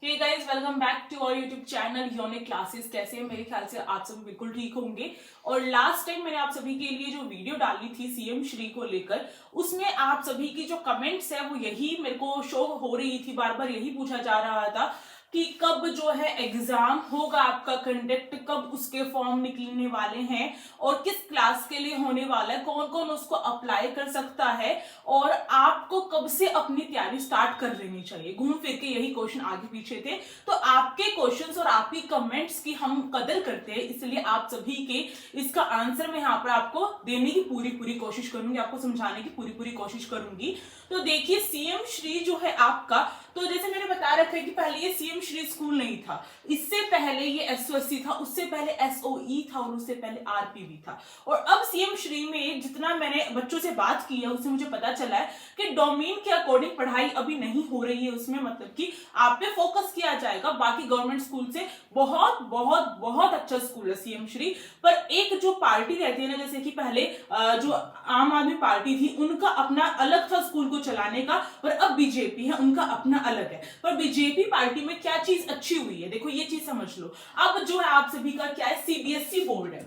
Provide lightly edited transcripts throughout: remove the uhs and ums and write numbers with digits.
Hey guys, welcome back to our YouTube channel unique classes. कैसे हैं? मेरे ख्याल से आप सभी बिल्कुल ठीक होंगे। और लास्ट टाइम मैंने आप सभी के लिए जो वीडियो डाली थी सीएम श्री को लेकर, उसमें आप सभी की जो कमेंट्स है वो यही मेरे को शो हो रही थी, बार बार यही पूछा जा रहा था कि कब जो है एग्जाम होगा आपका कंडक्ट, कब उसके फॉर्म निकलने वाले हैं और किस क्लास के लिए होने वाला है, कौन कौन उसको अप्लाई कर सकता है और आपको कब से अपनी तैयारी स्टार्ट कर लेनी चाहिए। घूम फिर के यही क्वेश्चन आगे पीछे थे। तो आपके क्वेश्चंस और आपकी कमेंट्स की हम कदर करते हैं, इसलिए आप सभी के इसका आंसर मैं यहाँ पर आपको देने की पूरी कोशिश करूंगी, आपको समझाने की पूरी कोशिश करूंगी। तो देखिए, सीएम श्री जो है आपका, तो जैसे मैंने बता रखा है कि पहले ये सीएम श्री स्कूल नहीं था, इससे पहले ये एसओएससी था, उससे पहले एसओई था और उससे पहले आरपीवी था। और अब सीएम श्री में जितना मैंने बच्चों से बात की है उससे मुझे पता चला है कि डोमेन के अकॉर्डिंग पढ़ाई अभी नहीं हो रही है उसमें, मतलब कि आप पे फोकस किया जाएगा। बाकी गवर्नमेंट स्कूल से बहुत बहुत बहुत अच्छा स्कूल है सीएम श्री। पर एक जो पार्टी रहती है ना, जैसे कि पहले जो आम आदमी पार्टी थी उनका अपना अलग था स्कूल को चलाने का, और अब बीजेपी है उनका अपना अलग है। पर बीजेपी पार्टी में क्या चीज अच्छी हुई है, देखो ये चीज समझ लो। अब जो है आप सभी का क्या है, सीबीएसई बोर्ड है।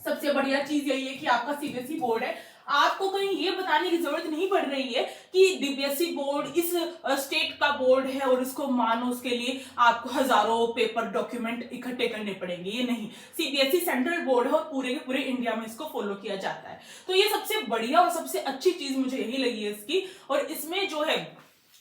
सबसे बढ़िया चीज यही है कि आपका सीबीएसई बोर्ड है। आपको कहीं ये बताने की जरूरत नहीं पड़ रही है कि डीबीएसई बोर्ड इस स्टेट का बोर्ड है और इसको मानो, उसके लिए आपको हजारों पेपर डॉक्यूमेंट इकट्ठे करने पड़ेंगे। ये नहीं, सीबीएसई सेंट्रल बोर्ड है और पूरे के पूरे इंडिया में इसको फॉलो किया जाता है। तो ये सबसे बढ़िया और सबसे अच्छी चीज मुझे यही लगी है इसकी। और इसमें जो है,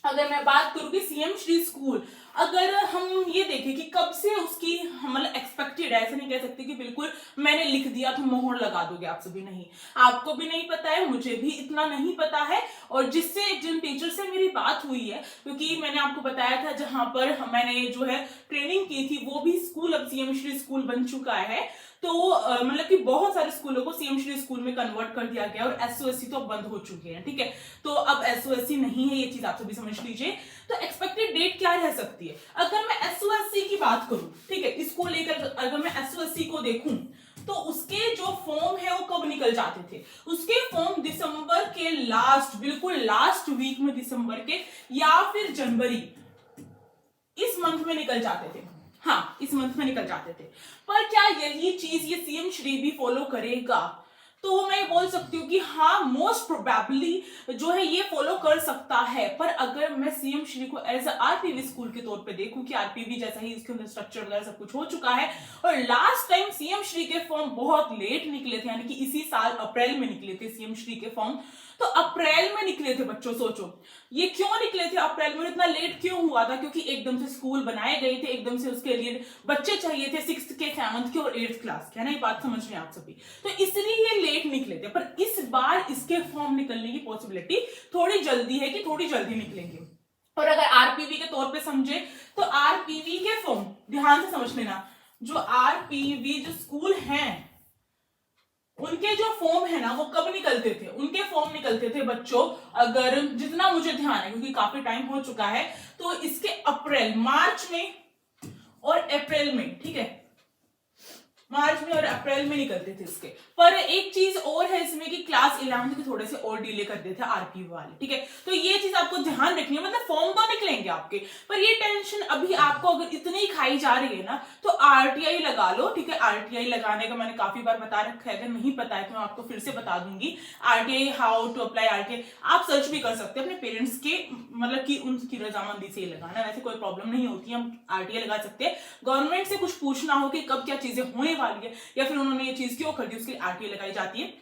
अगर मैं बात करूं कि सीएम श्री स्कूल, अगर हम ये देखें कि कब से उसकी मतलब एक्सपेक्टेड है, ऐसे नहीं कह सकते कि बिल्कुल मैंने लिख दिया तो मोहर लगा दोगे आप सभी, नहीं। आपको भी नहीं पता है, मुझे भी इतना नहीं पता है। और जिन टीचर से मेरी बात हुई है, क्योंकि मैंने आपको बताया था जहां पर मैंने जो है ट्रेनिंग की थी वो भी स्कूल अब सीएम श्री स्कूल बन चुका है। तो मतलब कि बहुत सारे स्कूलों को सीएम श्री स्कूल में कन्वर्ट कर दिया गया और एसओएससी तो बंद हो चुके हैं, ठीक है। तो अब एसओएससी नहीं है, ये चीज आप सभी समझ लीजिए। तो एक्सपेक्टेड डेट क्या रह सकती है अगर मैं एसओएससी की बात करूं, ठीक है, इसको लेकर अगर मैं एसओएससी को देखूं तो उसके जो फॉर्म है वो कब निकल जाते थे? उसके फॉर्म दिसंबर के लास्ट, बिल्कुल लास्ट वीक में, दिसंबर के या फिर जनवरी, इस मंथ में निकल जाते थे। हाँ, इस मंथ में निकल जाते थे। पर क्या यही चीज ये सीएम श्री भी फॉलो करेगा? तो मैं बोल सकती हूँ कि हाँ, मोस्ट प्रोबेबली जो है ये फॉलो कर सकता है। पर अगर मैं सीएम श्री को एज अ आरपीवी स्कूल के तौर पे देखूं कि आरपीवी जैसा ही इसके अंदर स्ट्रक्चर वगैरह सब कुछ हो चुका है, और लास्ट टाइम सीएम श्री के फॉर्म बहुत लेट निकले थे, यानी कि इसी साल अप्रैल में निकले थे सीएम श्री के फॉर्म। तो अप्रैल में निकले थे बच्चों, सोचो ये क्यों निकले थे अप्रैल में, इतना लेट क्यों हुआ था? क्योंकि एकदम से स्कूल बनाए गए थे, एकदम से उसके लिए बच्चे चाहिए थे 6th के, 7th के और 8th क्लास के, है ना, ये बात समझ रहे हैं आप सभी। तो इसलिए ये लेट निकले थे। पर इस बार इसके फॉर्म निकलने की पॉसिबिलिटी थोड़ी जल्दी है कि थोड़ी जल्दी निकलेंगे। और अगर आरपीवी के तौर पे समझे तो आरपीवी के फॉर्म ध्यान से समझ लेना, जो आरपीवी जो स्कूल हैं उनके जो फॉर्म है ना वो कब निकलते थे? उनके फॉर्म निकलते थे बच्चों, अगर जितना मुझे ध्यान है, क्योंकि काफी टाइम हो चुका है, तो इसके अप्रैल, मार्च में और अप्रैल में, ठीक है, मार्च में और अप्रैल में निकलते थे इसके। पर एक चीज और है इसमें कि क्लास 11 के थोड़े से और डिले कर देते हैं आरपी वाले, ठीक है। तो ये चीज आपको ध्यान रखनी है, मतलब फॉर्म तो निकलेंगे आपके, पर ये टेंशन अभी आपको अगर इतनी खाई जा रही है ना तो आरटीआई लगा लो, ठीक है। आरटीआई लगाने का मैंने काफी बार बता रखा है, अगर नहीं पता है तो मैं आपको फिर से बता दूंगी। RTI, how to apply RTI, आप सर्च भी कर सकते हैं अपने पेरेंट्स के, मतलब कि उनकी रजामंदी से लगाना, वैसे कोई प्रॉब्लम नहीं होती, हम आरटीआई लगा सकते हैं। गवर्नमेंट से कुछ पूछना हो कि कब क्या चीजें होने वाली है या फिर उन्होंने ये चीज क्यों कर दी, उसके लिए आरटीआई लगाई जाती है,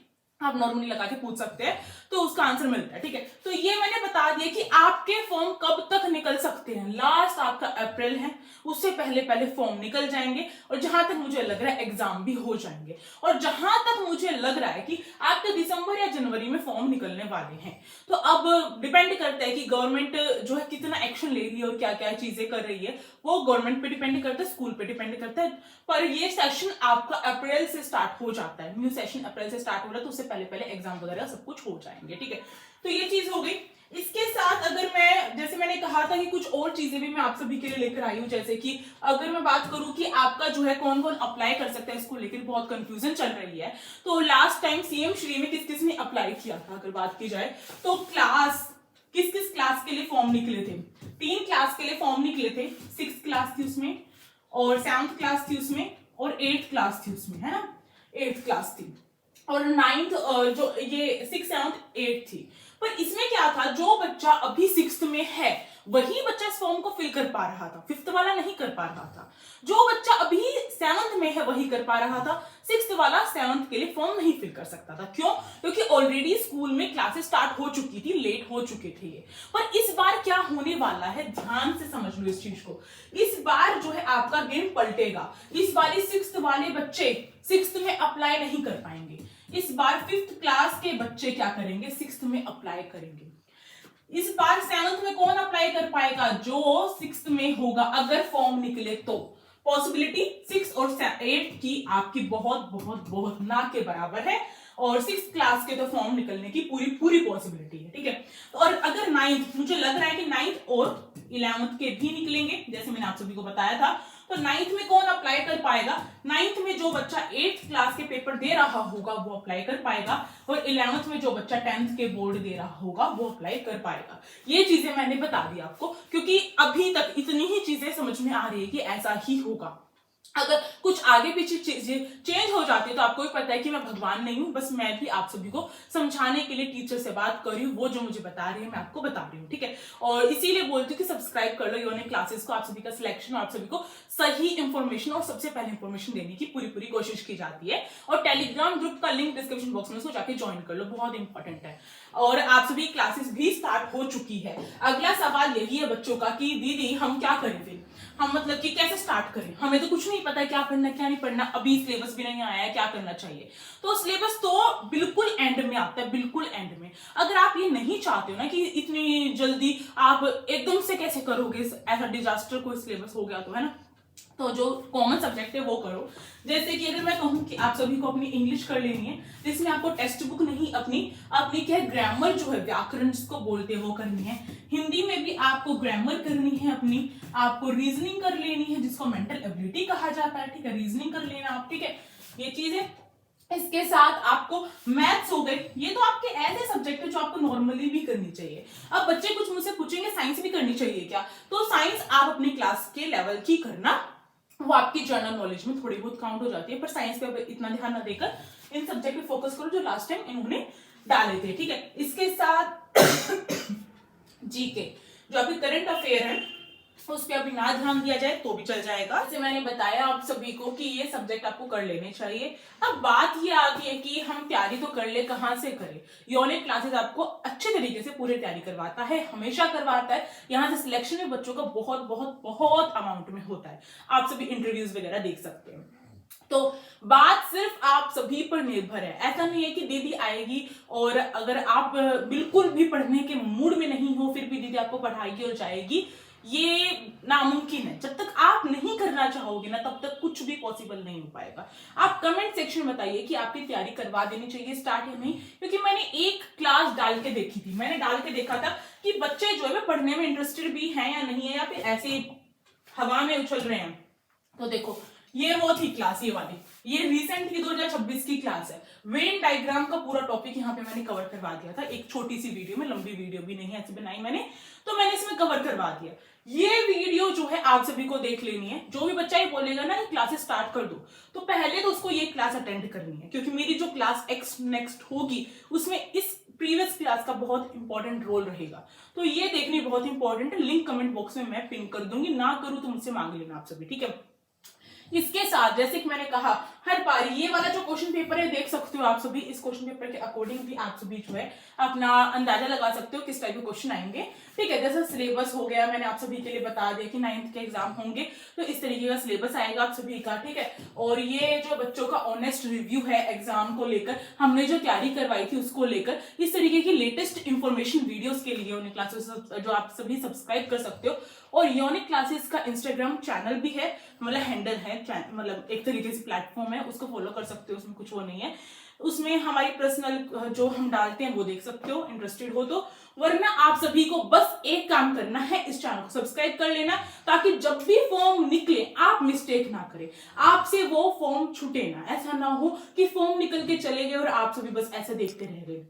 आप नॉर्मली लगा के पूछ सकते हैं, तो उसका आंसर मिलता है, ठीक है। तो ये मैंने बता दिया कि आपके फॉर्म कब तक निकल सकते हैं। लास्ट आपका अप्रैल है, उससे पहले पहले फॉर्म निकल जाएंगे और जहां तक मुझे लग रहा है एग्जाम भी हो जाएंगे। और जहां तक मुझे लग रहा है कि आपके दिसंबर या जनवरी में फॉर्म निकलने वाले हैं। तो अब डिपेंड करता है कि गवर्नमेंट जो है कितना एक्शन ले रही है और क्या क्या चीजें कर रही है, वो गवर्नमेंट पे डिपेंड करता है, स्कूल पे डिपेंड करता है। पर ये सेशन आपका अप्रैल से स्टार्ट हो जाता है, न्यू सेशन अप्रैल से स्टार्ट हो रहा है, तो उससे पहले पहले एग्जाम वगैरह सब कुछ हो जाएंगे, ठीक है। तो ये चीज हो गई। इसके साथ अगर मैं, जैसे मैंने कहा था कि कुछ और चीजें भी मैं आप सभी के लिए लेकर आई हूं, जैसे कि अगर मैं बात करूं कि आपका जो है कौन कौन अप्लाई कर सकता है, इसको लेकर बहुत कंफ्यूजन चल रही है। तो लास्ट टाइम सीएम श्री में किस किस ने अप्लाई किया था अगर बात की जाए, तो किस किस क्लास के लिए फॉर्म निकले थे? 3 क्लास के लिए फॉर्म निकले थे, 6th क्लास थी उसमें, और 7th क्लास थी उसमें, और 8th क्लास थी उसमें, है ना, 8th क्लास थी, और 9th जो ये 6th 7th 8th थी। पर इसमें क्या था, जो बच्चा अभी 6th में है वही बच्चा इस फॉर्म को फिल कर पा रहा था, 5th वाला नहीं कर पा रहा था। जो बच्चा अभी 7th में है वही कर पा रहा था, 6th वाला 7th के लिए फॉर्म नहीं फिल कर सकता था। क्यों? क्योंकि ऑलरेडी स्कूल में क्लासेस स्टार्ट हो चुकी थी, लेट हो चुके थे ये। पर इस बार क्या होने वाला है, ध्यान से समझ लो इस चीज को। इस बार जो है आपका गेम पलटेगा। इस बार 6th वाले बच्चे 6th में अप्लाई नहीं कर पाएंगे। इस बार 5th क्लास के बच्चे क्या करेंगे, 6th में अप्लाई करेंगे। इस बार 7th में कौन अप्लाई कर पाएगा, जो 6th में होगा, अगर फॉर्म निकले तो। पॉसिबिलिटी 6 और 8 की आपकी बहुत बहुत बहुत ना के बराबर है, और 6th क्लास के तो फॉर्म निकलने की पूरी पूरी पॉसिबिलिटी है, ठीक है। और अगर 9th, मुझे लग रहा है कि 9th और 11th के भी निकलेंगे, जैसे मैंने आप सभी को बताया था। तो 9th में कौन अप्लाई कर पाएगा, 9th में जो बच्चा 8th क्लास के पेपर दे रहा होगा वो अप्लाई कर पाएगा, और 11th में जो बच्चा 10th के बोर्ड दे रहा होगा वो अप्लाई कर पाएगा। ये चीजें मैंने बता दी आपको, क्योंकि अभी तक इतनी ही चीजें समझ में आ रही है कि ऐसा ही होगा। अगर कुछ आगे पीछे चीजें चेंज हो जाती है तो आपको भी पता है कि मैं भगवान नहीं हूं, बस मैं भी आप सभी को समझाने के लिए टीचर से बात कर रही हूँ, वो जो मुझे बता रही है मैं आपको बता रही हूँ, ठीक है। और इसीलिए बोलती हूँ कि सब्सक्राइब कर लो यूनिक क्लासेस को, आप सभी का सिलेक्शन और आप सभी को सही इंफॉर्मेशन और सबसे पहले इंफॉर्मेशन देने की पूरी पूरी कोशिश की जाती है। और टेलीग्राम ग्रुप का लिंक डिस्क्रिप्शन बॉक्स में, उसको जाके ज्वाइन कर लो, बहुत इंपॉर्टेंट है। और आप सभी क्लासेस भी स्टार्ट हो चुकी है। अगला सवाल यही है बच्चों का कि दीदी हम क्या करें फिर, हम मतलब कि कैसे स्टार्ट करें, हमें तो कुछ नहीं पता है क्या पढ़ना क्या नहीं पढ़ना, अभी सिलेबस भी नहीं आया है, क्या करना चाहिए। तो सिलेबस तो बिल्कुल एंड में आता है, बिल्कुल एंड में। अगर आप ये नहीं चाहते हो ना कि इतनी जल्दी आप एकदम से कैसे करोगे, ऐसा डिजास्टर कोई सिलेबस हो गया तो, है ना, तो जो कॉमन सब्जेक्ट है वो करो। जैसे कि अगर मैं कहूँ कि आप सभी को अपनी इंग्लिश कर लेनी है, जिसमें आपको टेक्स्ट बुक नहीं, अपनी अपनी क्या ग्रामर जो है, व्याकरण जिसको बोलते हैं वो करनी है। हिंदी में भी आपको ग्रामर करनी है अपनी, आपको रीजनिंग कर लेनी है, जिसको मेंटल एबिलिटी कहा जाता है, ठीक है, रीजनिंग कर लेना आप, ठीक है, ये चीज है। इसके साथ आपको मैथ्स हो गए, ये तो आपके ऐसे सब्जेक्ट है जो आपको नॉर्मली भी करनी चाहिए। अब बच्चे कुछ मुझसे पूछेंगे साइंस भी करनी चाहिए क्या, तो साइंस आप अपनी क्लास के लेवल की करना, वो आपकी जनरल नॉलेज में थोड़ी बहुत काउंट हो जाती है। पर साइंस पे इतना ध्यान ना देकर इन सब्जेक्ट पे फोकस करो जो लास्ट टाइम इन्होंने डाले थे, ठीक है। इसके साथ जीके जो अभी करंट अफेयर है उस पर अभी ना ध्यान दिया जाए तो भी चल जाएगा। जैसे मैंने बताया आप सभी को कि ये सब्जेक्ट आपको कर लेने चाहिए। अब बात ये आती है कि हम तैयारी तो कर ले, कहाँ से करें। यूनिक क्लासेस आपको अच्छे तरीके से पूरी तैयारी करवाता है, हमेशा करवाता है। यहाँ से सिलेक्शन में बच्चों का बहुत बहुत बहुत अमाउंट में होता है, आप सभी इंटरव्यूज वगैरह देख सकते हैं। तो बात सिर्फ आप सभी पर निर्भर है। ऐसा नहीं है कि दीदी आएगी और अगर आप बिल्कुल भी पढ़ने के मूड में नहीं हो फिर भी दीदी आपको पढ़ाएगी और जाएगी, ये नामुमकिन है। जब तक आप नहीं करना चाहोगे ना तब तक कुछ भी पॉसिबल नहीं हो पाएगा। आप कमेंट सेक्शन में बताइए कि आपकी तैयारी करवा देनी चाहिए स्टार्ट या नहीं, क्योंकि मैंने एक क्लास डाल के देखी थी, मैंने डाल के देखा था कि बच्चे जो है पढ़ने में इंटरेस्टेड भी हैं या नहीं है, या फिर ऐसे हवा में उछल रहे हैं। तो देखो ये वो थी क्लास, ये वाली, ये रिसेंट की 2026 की क्लास है। वेन डायग्राम का पूरा टॉपिक यहाँ पे मैंने कवर करवा दिया था एक छोटी सी वीडियो में, लंबी वीडियो भी नहीं ऐसे बनाई मैंने, तो मैंने इसमें कवर करवा दिया। ये वीडियो जो है आप सभी को देख लेनी है। जो भी बच्चा ये बोलेगा ना कि क्लासेस स्टार्ट कर दो, तो पहले तो उसको ये क्लास अटेंड करनी है, क्योंकि मेरी जो क्लास नेक्स्ट होगी उसमें इस प्रीवियस क्लास का बहुत इंपॉर्टेंट रोल रहेगा। तो ये देखनी बहुत इंपॉर्टेंट है। लिंक कमेंट बॉक्स में मैं पिन कर दूंगी, ना करूं तो मुझसे मांग लेना आप सभी, ठीक है। इसके साथ जैसे कि मैंने कहा हर पारी ये वाला जो क्वेश्चन पेपर है देख सकते हो आप सभी, इस क्वेश्चन पेपर के अकॉर्डिंग भी आप सभी जो है अपना अंदाजा लगा सकते हो किस टाइप के क्वेश्चन आएंगे, ठीक है। जैसे सिलेबस हो गया, मैंने आप सभी के लिए बता दिया कि 9th के एग्जाम होंगे तो इस तरीके का सिलेबस आएगा आप सभी का, ठीक है। और ये जो बच्चों का ऑनेस्ट रिव्यू है एग्जाम को लेकर, हमने जो तैयारी करवाई थी उसको लेकर, इस तरीके की लेटेस्ट इंफॉर्मेशन वीडियोस के लिए यूनिक क्लासेस जो आप सभी सब्सक्राइब कर सकते हो। और यूनिक क्लासेस का इंस्टाग्राम चैनल भी है, मतलब हैंडल है, मतलब एक तरीके से प्लेटफॉर्म है, उसको फॉलो कर सकते हो, उसमें कुछ वो नहीं है। उसमें हमारी पर्सनल जो हम डालते हैं वो देख सकते हो, इंटरेस्टेड हो तो। वरना आप सभी को बस एक काम करना है, इस चैनल को सब्सक्राइब कर लेना, ताकि जब भी फॉर्म निकले आप मिस्टेक ना करें, आपसे वो फॉर्म छूटे ना। ऐसा ना हो कि फॉर्म निकल के चले गए और आप सभी बस ऐसे देखते रह गए,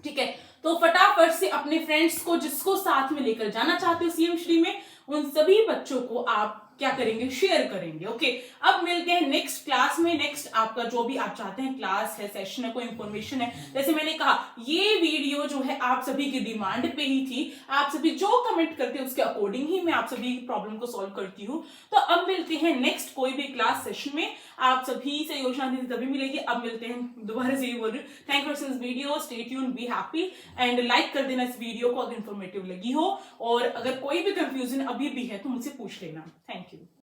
ठीक है। तो फटाफट से अपने फ्रेंड्स को जिसको साथ में लेकर जाना चाहते हो सीएम श्री में, उन सभी बच्चों को आप क्या करेंगे, शेयर करेंगे। ओके, अब मिलते हैं नेक्स्ट क्लास में। नेक्स्ट आपका जो भी आप चाहते हैं, क्लास है, सेशन है, कोई इंफॉर्मेशन है, जैसे मैंने कहा ये वीडियो जो है आप सभी की डिमांड पे ही थी। आप सभी जो कमेंट करते हैं उसके अकॉर्डिंग ही मैं आप सभी की प्रॉब्लम को सॉल्व करती हूँ। तो अब मिलते हैं नेक्स्ट कोई भी क्लास सेशन में। आप सभी से योजना दीदी तभी मिलेगी। अब मिलते हैं, दोबारा से ये बोल रही हूँ, thank you for this video, stay tuned, be happy and like कर देना इस वीडियो को अगर इन्फॉर्मेटिव लगी हो, और अगर कोई भी कंफ्यूजन अभी भी है तो मुझसे पूछ लेना। Thank you.